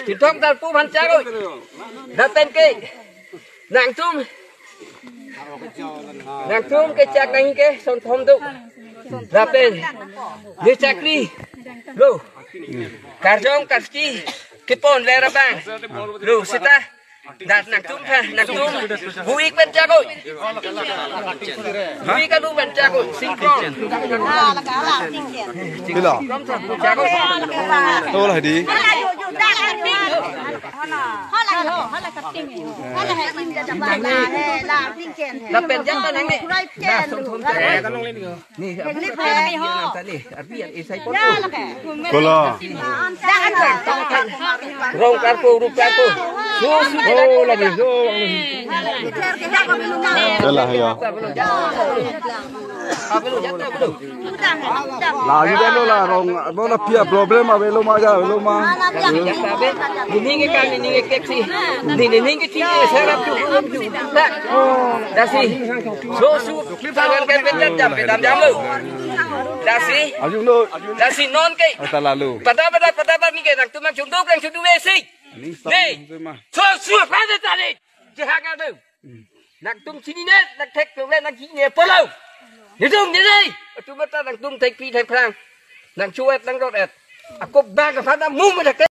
thì thông ta phu văn cha rồi ra tên kê nàng tum cái chạc này cái son thom tu ra tên như chạc đi lu karjong kaski kipon lera bang lu sita đạt nặng tum vui bên cha rồi vui cái lu bên cha rồi sinh con cái lọ tôi là đi là bên chân ta nắng này là son thom cha cái nông lên đượcนี่cô lo rong karpu rup karpu ô là gì đây là hay à là như thế là rong nó là pia problem mà về mà ra về mà ini cái keksi ini cái chi saya rapi dah si so tangan cái bên chân chạm bên jam lu dah si non cái pada ni cái nak tu mang chúng si ni so pada tadi jahat kan tu nak tum sini net nak tek tu nak kini polo ni tum ni đây tu mata nak tum tek pi tek phang nak cuat nak rot aku bang ke pada mu